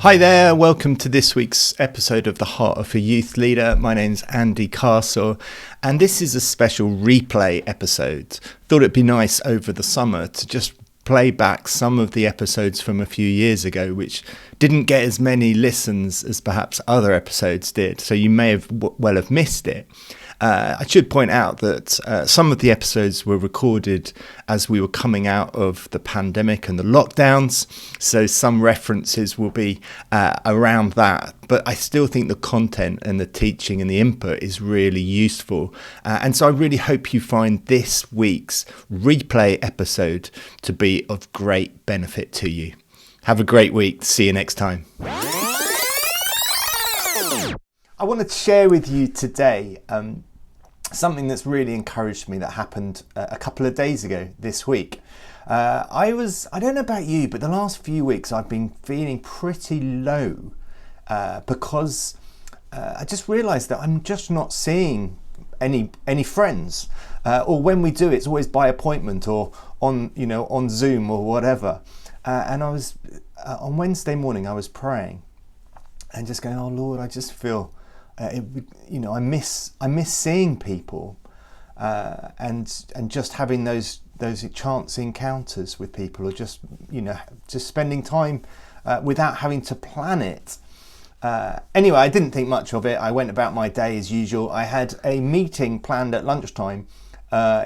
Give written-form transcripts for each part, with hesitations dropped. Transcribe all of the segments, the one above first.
Hi there, welcome to this week's episode of The Heart of a Youth Leader. My name's Andy Castle, and this is a special replay episode. Thought it'd be nice over the summer to just play back some of the episodes from a few years ago, which didn't get as many listens as perhaps other episodes did, so you may have missed it. I should point out that some of the episodes were recorded as we were coming out of the pandemic and the lockdowns, so some references will be around that. But I still think the content and the teaching and the input is really useful. And so I really hope you find this week's replay episode to be of great benefit to you. Have a great week. See you next time. I want to share with you today something that's really encouraged me that happened a couple of days ago this week. I don't know about you, but the last few weeks I've been feeling pretty low because I just realised that I'm just not seeing any friends, or when we do, it's always by appointment or on Zoom or whatever. And I was on Wednesday morning, I was praying and just going, "Oh Lord, I just feel." I miss seeing people and just having those chance encounters with people, or just spending time without having to plan it. Anyway, I didn't think much of it. I went about my day as usual. I had a meeting planned at lunchtime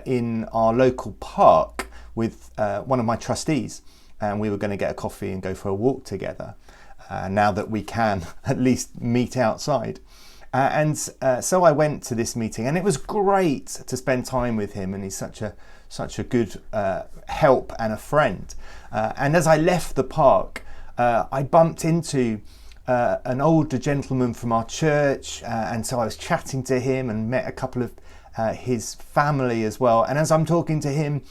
in our local park with one of my trustees, and we were going to get a coffee and go for a walk together. Now that we can at least meet outside. So I went to this meeting, and it was great to spend time with him, and he's such a good help and a friend. And as I left the park, I bumped into an older gentleman from our church, and so I was chatting to him and met a couple of his family as well. And as I'm talking to him,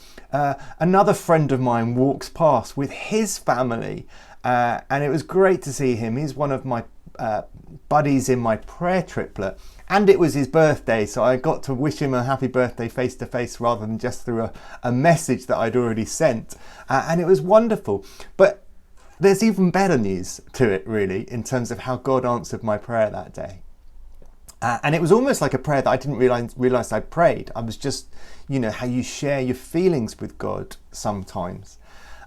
another friend of mine walks past with his family, and it was great to see him. He's one of my buddies in my prayer triplet, and it was his birthday, so I got to wish him a happy birthday face to face rather than just through a message that I'd already sent, and it was wonderful. But there's even better news to it, really, in terms of how God answered my prayer that day. And it was almost like a prayer that I didn't realize I prayed. I was just, how you share your feelings with God sometimes.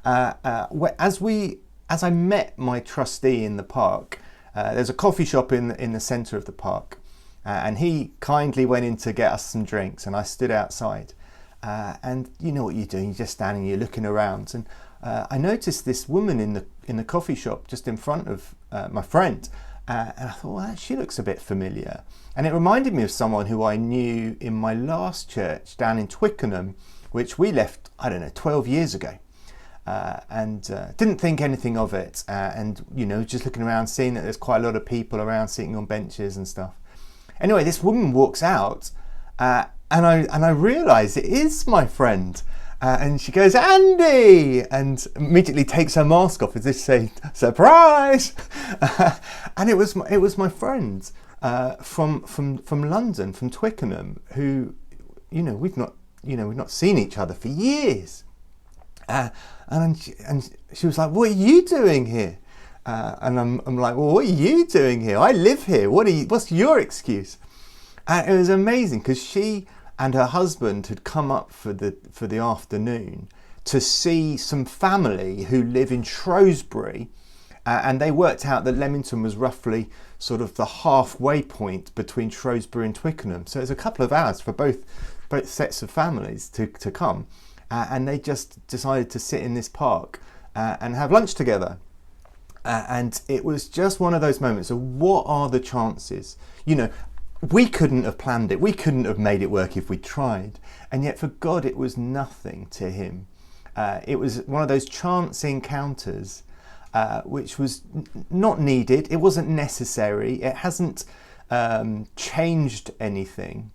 As I met my trustee in the park, there's a coffee shop in the centre of the park, and he kindly went in to get us some drinks, and I stood outside. And you know what you're doing, you're just standing, you're looking around, and I noticed this woman in the coffee shop just in front of my friend, and I thought, well, she looks a bit familiar. And it reminded me of someone who I knew in my last church down in Twickenham, which we left, 12 years ago. And didn't think anything of it, and just looking around, seeing that there's quite a lot of people around sitting on benches and stuff. Anyway, this woman walks out, and I realise it is my friend, and she goes, "Andy," and immediately takes her mask off as if to say, "Surprise!" And it was my friend from London, from Twickenham, who we've not seen each other for years. And she was like, "What are you doing here?" And I'm like, "Well, what are you doing here? I live here. What's your excuse?" And it was amazing because she and her husband had come up for the afternoon to see some family who live in Shrewsbury, and they worked out that Leamington was roughly sort of the halfway point between Shrewsbury and Twickenham. So it's a couple of hours for both sets of families to come. And they just decided to sit in this park and have lunch together. And it was just one of those moments of, what are the chances? We couldn't have planned it. We couldn't have made it work if we tried. And yet for God, it was nothing to him. It was one of those chance encounters which was not needed. It wasn't necessary. It hasn't changed anything,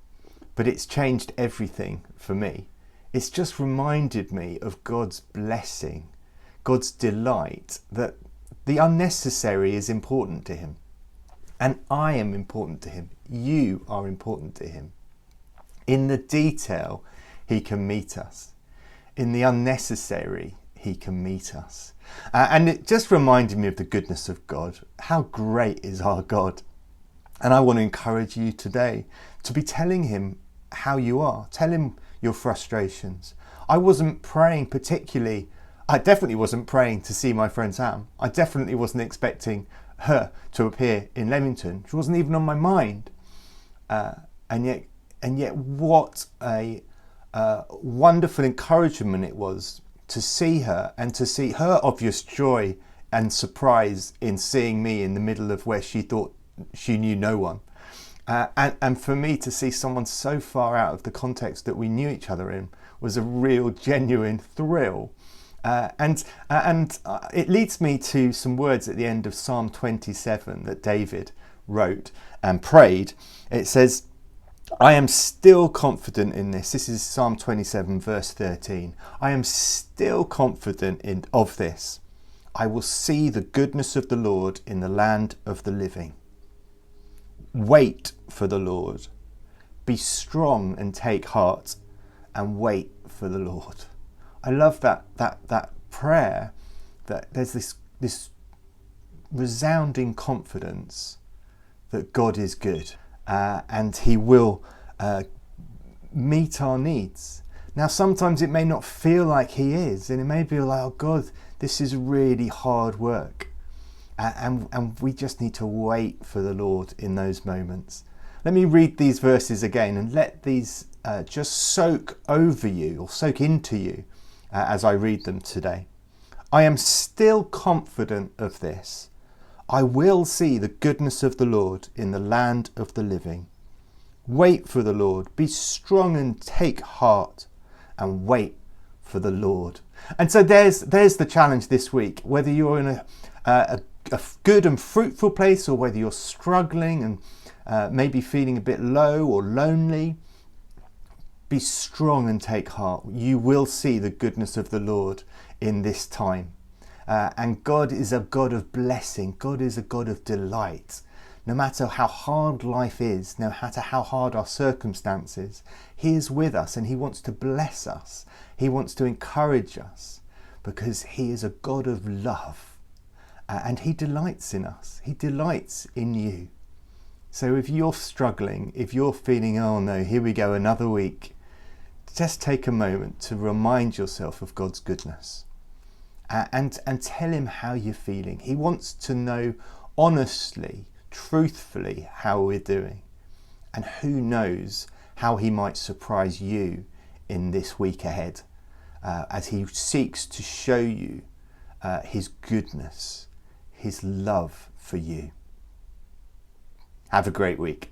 but it's changed everything for me. It's just reminded me of God's blessing, God's delight, that the unnecessary is important to him. And I am important to him. You are important to him. In the detail, he can meet us. In the unnecessary, he can meet us. And it just reminded me of the goodness of God. How great is our God? And I want to encourage you today to be telling him how you are. Tell him your frustrations. I wasn't praying particularly. I definitely wasn't praying to see my friend Sam. I definitely wasn't expecting her to appear in Leamington. She wasn't even on my mind. And yet what a wonderful encouragement it was to see her, and to see her obvious joy and surprise in seeing me in the middle of where she thought she knew no one. And for me to see someone so far out of the context that we knew each other in was a real genuine thrill. And it leads me to some words at the end of Psalm 27 that David wrote and prayed. It says, I am still confident in this. This is Psalm 27 verse 13. I am still confident of this. I will see the goodness of the Lord in the land of the living. Wait for the Lord. Be strong and take heart, and wait for the Lord. I love that prayer, that there's this resounding confidence that God is good, and he will meet our needs. Now, sometimes it may not feel like he is, and it may be like, oh God, this is really hard work. And we just need to wait for the Lord in those moments. Let me read these verses again and let these just soak over you, or soak into you as I read them today. I am still confident of this. I will see the goodness of the Lord in the land of the living. Wait for the Lord. Be strong and take heart, and wait for the Lord. And so there's the challenge this week. Whether you're in a good and fruitful place, or whether you're struggling and maybe feeling a bit low or lonely, be strong and take heart. You will see the goodness of the Lord in this time. And God is a God of blessing. God is a God of delight. No matter how hard life is, no matter how hard our circumstances, he is with us, and he wants to bless us. He wants to encourage us, because he is a God of love, and he delights in us. He delights in you. So if you're struggling, if you're feeling, oh no, here we go, another week, just take a moment to remind yourself of God's goodness, and tell him how you're feeling. He wants to know honestly, truthfully, how we're doing. And who knows how he might surprise you in this week ahead, as he seeks to show you his goodness, his love for you. Have a great week.